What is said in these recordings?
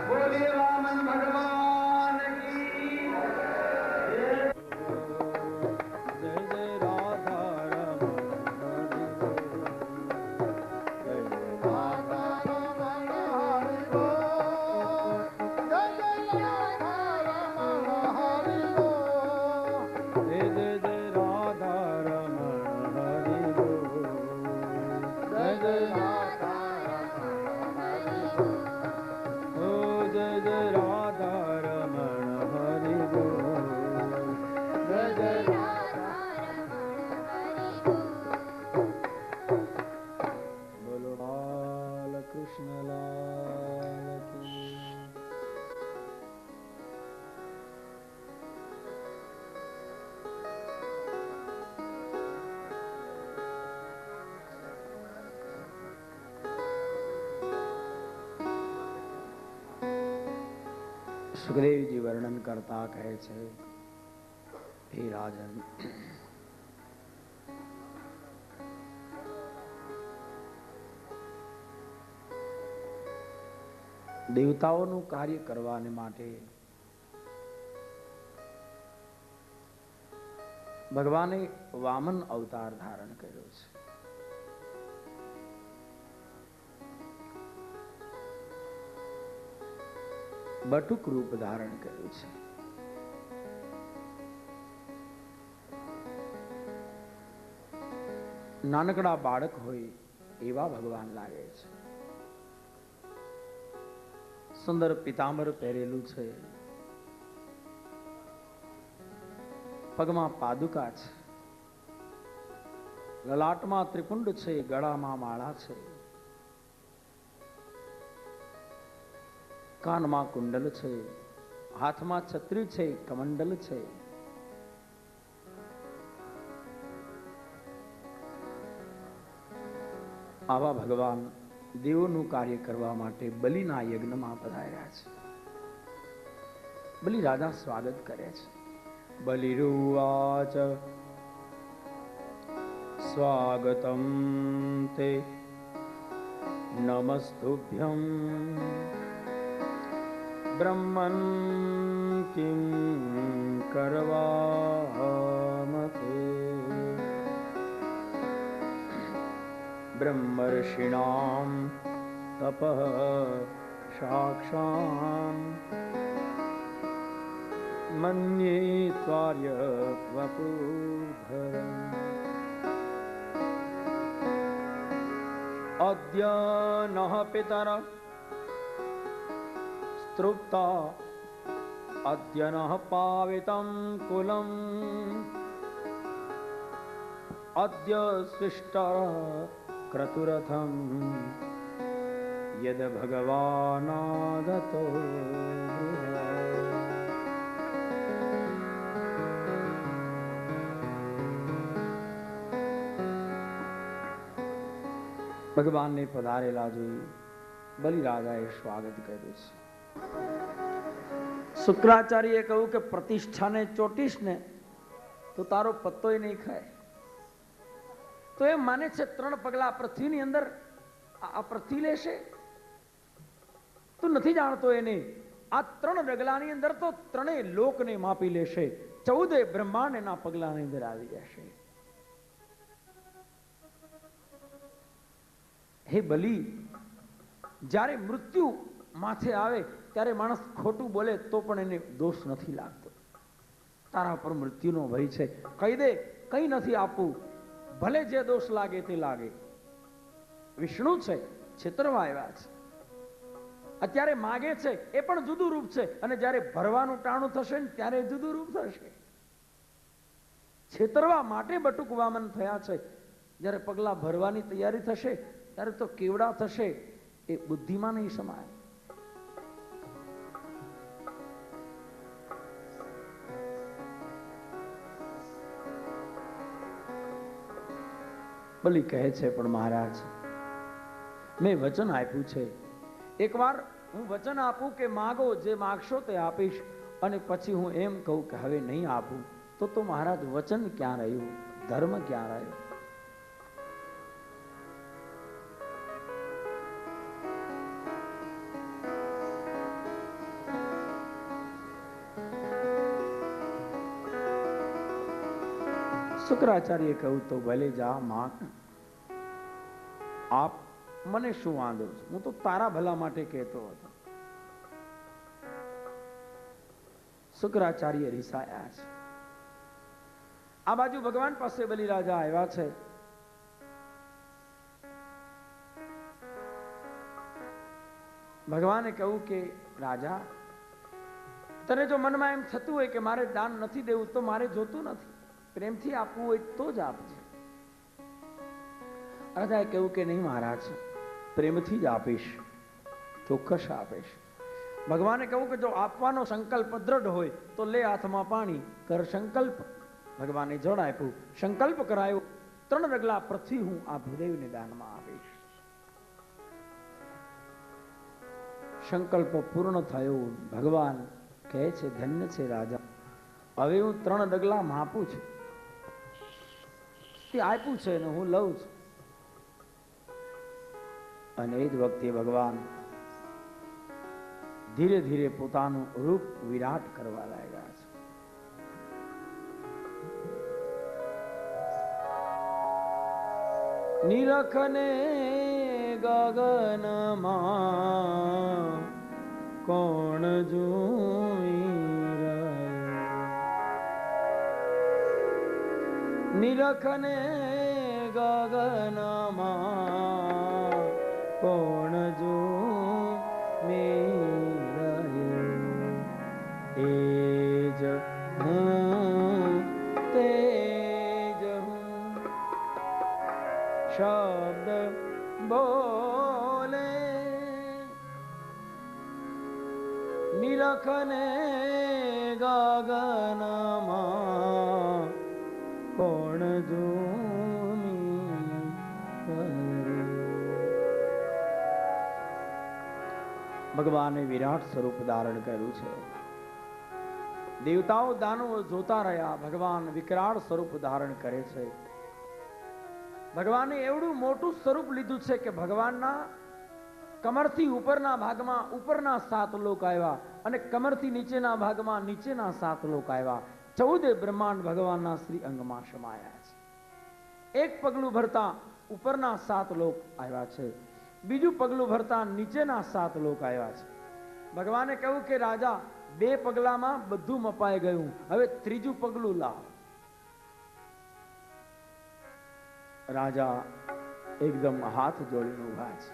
बोलिए वामन भगवान સુખદેવજી વર્ણન કરતા કહે છે, હે રાજન, દેવતાઓનું કાર્ય કરવાને માટે ભગવાને વામન અવતાર ધારણ કર્યો છે. બટુક રૂપ ધારણ કર્યું છે. નાનકડા બાળક હોય એવા ભગવાન લાગે છે. સુંદર પિતાંબર પહેરેલું છે, પગમાં પાદુકા છે, લલાટમાં ત્રિપુંડ છે, ગળામાં માળા છે, કાનમાં કુંડલ છે, હાથમાં છત્રી છે, કમંડલ છે. આવા ભગવાન દેવોનું કાર્ય કરવા માટે બલિના યજ્ઞમાં પધાર્યા છે. બલિ રાજા સ્વાગત કરે છે. બલિરુવાચ સ્વાગતમ તે નમસ્તુભ્યં બ્રહ્મન કિં કરવામતે બ્રહ્મર્ષિણામ તપઃ સાક્ષામ મન્યે ત્વાર્ય વપુધરમ અદ્ય નઃ પિતર સ્તૃપ્તા અદ્ય નઃ પાવિતં કુલમ અદ્ય સ્વિષ્ટ ક્રતુરથમ યદ ભગવાનાગતો. ભગવાનને પધારેલા જોઈ બલિરાજાએ સ્વાગત કર્યું છે. શુક્રાચાર્યએ કહ્યું કે પ્રતિષ્ઠાને ચોટીશ ને તો તારો પત્તોય નહીં ખાય. તો એમ માને છે 3 પગલા પૃથ્વીની અંદર આ પૃથ્વી લેશે. તું નથી જાણતો એને આ 3 ડગલાની અંદર તો 3 લોકને માપી લેશે. 14 બ્રહ્માંડ એના પગલાની અંદર આવી જશે. હે બલિ, જ્યારે મૃત્યુ માથે આવે ત્યારે માણસ ખોટું બોલે તો પણ એને દોષ નથી લાગતો. તારા પર મૃત્યુનો ભય છે, કહી દે કઈ નથી આપવું, ભલે જે દોષ લાગે તે લાગે. વિષ્ણુ છે, છેતરવા આવ્યા છે. અત્યારે માગે છે એ પણ જુદું રૂપ છે, અને જ્યારે ભરવાનું ટાણું થશે ને ત્યારે જુદું રૂપ થશે. છેતરવા માટે બટુક વામન થયા છે. જ્યારે પગલા ભરવાની તૈયારી થશે ત્યારે તો કેવડા થશે, એ બુદ્ધિમાં નહીં સમાય. બલિ કહે છે, પણ મહારાજ, મેં વચન આપ્યું છે. એકવાર હું વચન આપું કે માગો, જે માગશો તે આપીશ, અને પછી હું એમ કહું કે હવે નહીં આપું, તો મહારાજ વચન ક્યાં રહ્યું, ધર્મ ક્યાં રહ્યો? શુક્રાચાર્ય કહ્યું, તો ભલે જા માગ, આપ, મને શું વાંધો છે, હું તો તારા ભલા માટે કહેતો હતો. શુક્રાચાર્ય રીસાયા છે. આ બાજુ ભગવાન પાસે બલિરાજા આવ્યા છે. ભગવાને કહ્યું કે રાજા, તને જો મનમાં એમ થતું હોય કે મારે દાન નથી દેવું, તો મારે જોતું નથી, પ્રેમથી આપવું હોય તો જ આપજે. રાજાએ કહ્યું કે નહીં મહારાજ, પ્રેમથી જ આપીશ, ચોક્કસ આપીશ. ભગવાને કહ્યું કે જો આપવાનો સંકલ્પ દ્રઢ હોય તો લે હાથમાં પાણી, કર સંકલ્પ. ભગવાને જળ આપ્યું, સંકલ્પ કરાયો, 3 ડગલા પૃથ્વી હું આ ભૂદેવને દાનમાં આપીશ. સંકલ્પ પૂર્ણ થયો. ભગવાન કહે છે ધન્ય છે રાજા, હવે હું 3 ડગલા માપું છું, તે આપ્યું છે ને હું લઉં છું. અને એ જ વખતે ભગવાન ધીરે ધીરે પોતાનું રૂપ વિરાટ કરવા લાગ્યા છે. નિરખને ગગનમાં કોણ જોઈ રહ્યું, નિરખને ગગનમાં કોણ જોઈ રહ્યું, એ જ હું તે જ હું શબ્દ બોલે, નિરખને ગગનમાં કોણ જોમી ભગવાને વિરાટ સ્વરૂપ ધારણ કર્યું છે. દેવતાઓ દાનવો જોતા રહ્યા, ભગવાન વિકરાળ સ્વરૂપ ધારણ કરે છે. ભગવાને એવડું મોટું સ્વરૂપ લીધું છે કે ભગવાનના કમરથી ઉપરના ભાગમાં ઉપરના 7 લોક આવ્યા અને કમરથી નીચેના ભાગમાં નીચેના 7 લોક આવ્યા. 14 બ્રહ્માંડ ભગવાનના શ્રી અંગમાં સમાયા છે. એક પગલું ભરતા ઉપરના 7 લોક આવ્યા છે, બીજું પગલું ભરતા નીચેના 7 લોક આવ્યા છે. ભગવાને કહ્યું કે રાજા 2 પગલામાં બધું મપાઈ ગયું, હવે 3જું પગલું લાવ. રાજા એકદમ હાથ જોડીને ઉભા છે.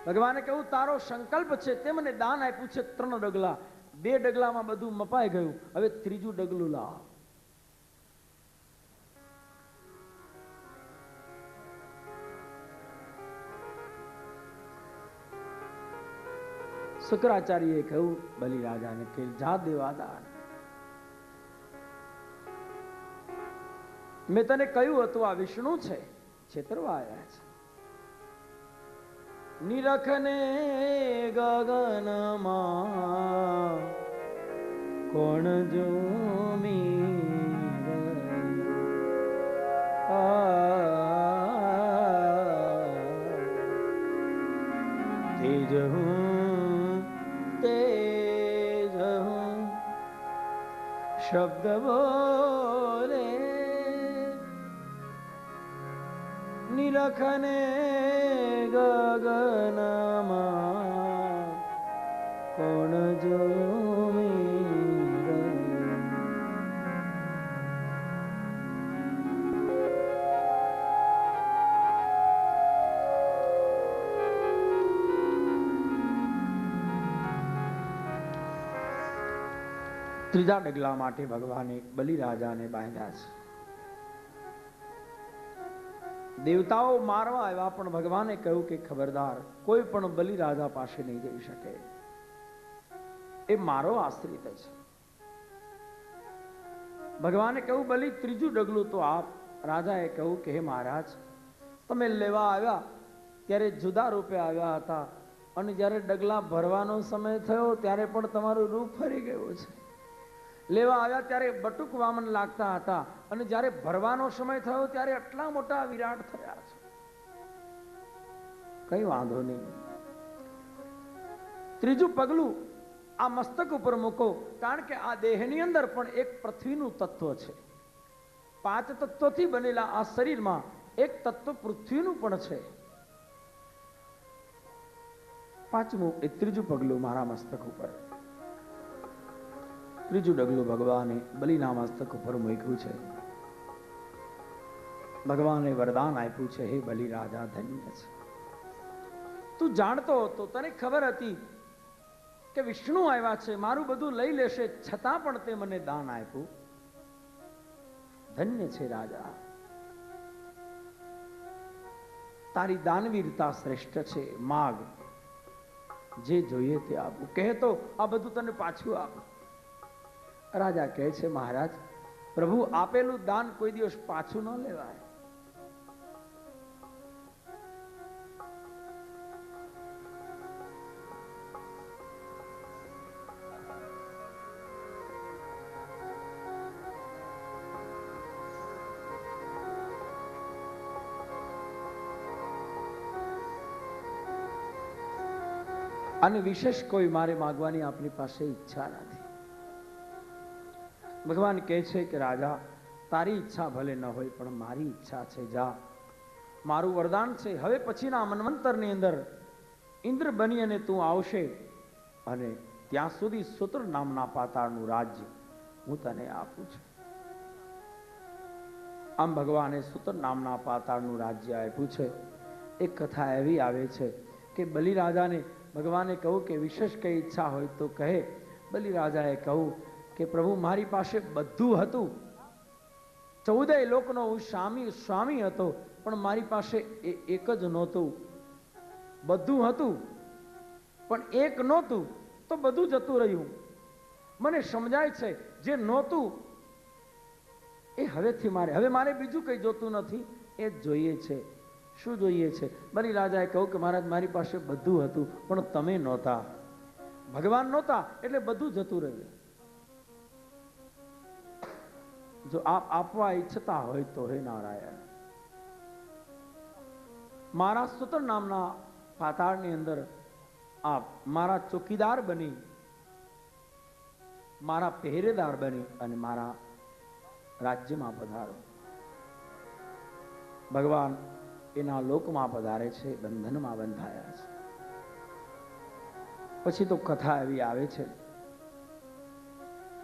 ભગવાને કહ્યું તારો સંકલ્પ છે તે મને દાન આપ્યું છે 3 ડગલા, 2 ડગલામાં બધું મપાઈ ગયું, હવે 3જું ડગલું લાવ. શુક્રાચાર્યએ કહ્યું બલિ રાજાને કે જા દેવાદાન, મેં તને કહ્યું હતું આ વિષ્ણુ છે, છેતરવા આવ્યા છે. નિરખને ગગનમાં કોણ જોમી તેજ હું તેજ હું શબ્દ બોલે, નિરખને ગગનમાં કોણ જોમી ત્રીજા ડગલા માટે ભગવાને બલિરાજાને બાંધ્યા છે. દેવતાઓ મારવા આવ્યા પણ ભગવાને કહ્યું કે ખબરદાર, કોઈ પણ બલિરાજા પાસે નહીં જઈ શકે, એ મારો આશ્રિત છે. ભગવાને કહ્યું બલિ 3જું ડગલું તો આપ. રાજાએ કહ્યું કે હે મહારાજ, તમે લેવા આવ્યા ત્યારે જુદા રૂપે આવ્યા હતા અને જ્યારે ડગલા ભરવાનો સમય થયો ત્યારે પણ તમારું રૂપ ફરી ગયું છે. લેવા આવ્યા ત્યારે બટુક વામન લાગતા હતા અને જ્યારે ભરવાનો સમય થયો ત્યારે આટલા મોટા વિરાટ થયા છે. કઈ વાંધો નહીં, 3જું પગલું આ મસ્તક ઉપર મૂકો, કારણ કે આ દેહની અંદર પણ એક પૃથ્વીનું તત્વ છે. 5 તત્વોથી બનેલા આ શરીરમાં એક તત્વ પૃથ્વીનું પણ છે. 5મું એ 3જું પગલું મારા મસ્તક ઉપર. 3જું ડગલું ભગવાને બલિના મસ્તક ઉપર મૂક્યું છે. ભગવાને વરદાન આપ્યું છે, હે બલિ રાજા ધન્ય છે. તું જાણતો હતો, તને ખબર હતી કે વિષ્ણુ આવ્યા છે, મારું બધું લઈ લેશે, છતાં પણ તે મને દાન આપ્યું. ધન્ય છે રાજા, તારી દાનવીરતા શ્રેષ્ઠ છે. માગ, જે જોઈએ તે આપું. કહેતો આ બધું તને પાછું આપું. રાજા કહે છે મહારાજ, પ્રભુ આપેલું દાન કોઈ દિવસ પાછું ન લેવાય. અને વિશેષ કોઈ મારે માગવાની આપની પાસે ઈચ્છા નથી. ભગવાન કહે છે કે રાજા, તારી ઈચ્છા ભલે ન હોય પણ મારી ઈચ્છા છે. જા, મારું વરદાન છે. હવે પછીના મન્વંતરની અંદર ઇન્દ્ર બની અને તું આવશે અને ત્યાં સુધી સૂત્ર નામના પાતાળનું રાજ્ય હું તને આપું છું. આમ ભગવાને સૂત્ર નામના પાતાળનું રાજ્ય આપ્યું છે. એક કથા એવી આવે છે કે બલિરાજાને ભગવાને કહ્યું કે વિશેષ કઈ ઈચ્છા હોય તો કહે. બલિરાજાએ કહ્યું કે પ્રભુ, મારી પાસે બધું હતું, 14 લોકનો હું સ્વામી હતો, પણ મારી પાસે એક જ નહોતું. બધું હતું પણ એક નહોતું, તો બધું જતું રહ્યું. મને સમજાય છે જે નહોતું એ હવેથી હવે મારે બીજું કંઈ જોતું નથી, એ જ જોઈએ છે. શું જોઈએ છે? બલિરાજાએ કહ્યું કે મહારાજ, મારી પાસે બધું હતું પણ તમે નહોતા, ભગવાન નહોતા, એટલે બધું જતું રહ્યું. જો આપ આપવા ઈચ્છતા હોય તો હે નારાયણ, મારા સૂત્ર નામના પાતાળની અંદર આપ મારા ચોકીદાર બની, મારા પહેરેદાર બની અને મારા રાજ્યમાં પધારો. ભગવાન એના લોકમાં પધારે છે, બંધનમાં બંધાયા છે. પછી તો કથા એવી આવે છે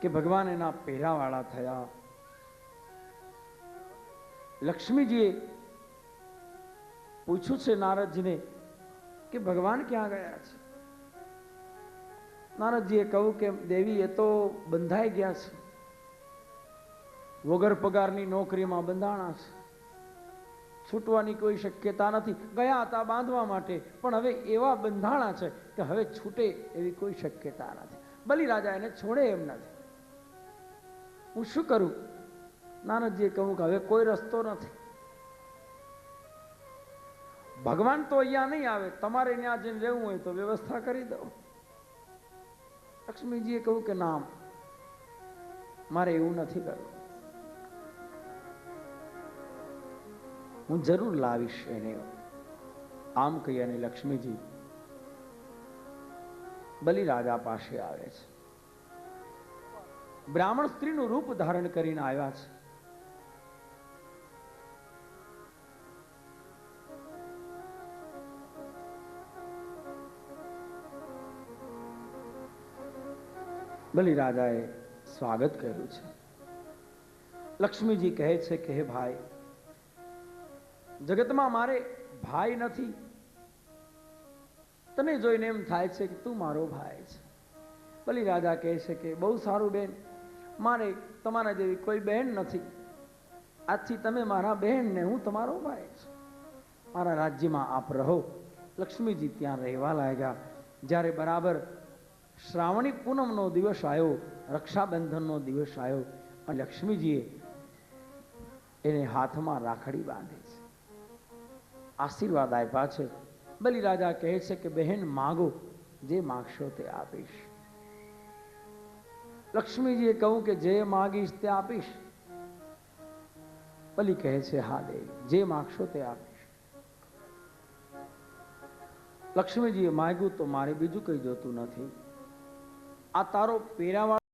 કે ભગવાન એના પહેરાવાળા થયા. લક્ષ્મીજીએ પૂછ્યું છે નારદજીને કે ભગવાન ક્યાં ગયા છે? નારદજીએ કહ્યું કે દેવી, એ તો બંધાઈ ગયા છે, વગર પગારની નોકરીમાં બંધાણા છે, છૂટવાની કોઈ શક્યતા નથી. ગયા હતા બાંધવા માટે, પણ હવે એવા બંધાણા છે કે હવે છૂટે એવી કોઈ શક્યતા નથી. બલિરાજા એને છોડે એમ નથી. હું શું કરું? નારદજીએ કહ્યું કે હવે કોઈ રસ્તો નથી. ભગવાન તો અહીંયા નહીં આવે, તમારે ત્યાં જઈને રહેવું હોય તો વ્યવસ્થા કરી દો. લક્ષ્મીજીએ કહ્યું કે ના, મારે એવું નથી કરવું, હું જરૂર લાવીશ એને. આમ કહી અને લક્ષ્મીજી બલિરાજા પાસે આવે છે. બ્રાહ્મણ સ્ત્રીનું રૂપ ધારણ કરીને આવ્યા છે. બલિરાજાએ સ્વાગત કર્યું છે. લક્ષ્મીજી કહે છે કે હે ભાઈ, જગતમાં મારે ભાઈ નથી. તને જોઈને એમ થાય છે કે તું મારો ભાઈ છે. બલિરાજા કહે છે કે બહુ સારું બેન, મારે તમારા જેવી કોઈ બહેન નથી. આજથી તમે મારા બહેન ને હું તમારો ભાઈ છું. મારા રાજ્યમાં આપ રહો. લક્ષ્મીજી ત્યાં રહેવા લાગ્યા. જ્યારે બરાબર શ્રાવણી પૂનમનો દિવસ આવ્યો, રક્ષાબંધનનો દિવસ આવ્યો, અને લક્ષ્મીજીએ એને હાથમાં રાખડી બાંધી છે, આશીર્વાદ આપ્યા છે. બલિરાજા કહે છે કે બહેન માગો, જે માગશો તે આપીશ. લક્ષ્મીજીએ કહ્યું કે જે માગીશ તે આપીશ. બલિ કહે છે હા દેવી, જે માગશો તે આપીશ. લક્ષ્મીજીએ માગ્યું તો મારે બીજું કઈ જોતું નથી. આ તારો પહેરાવા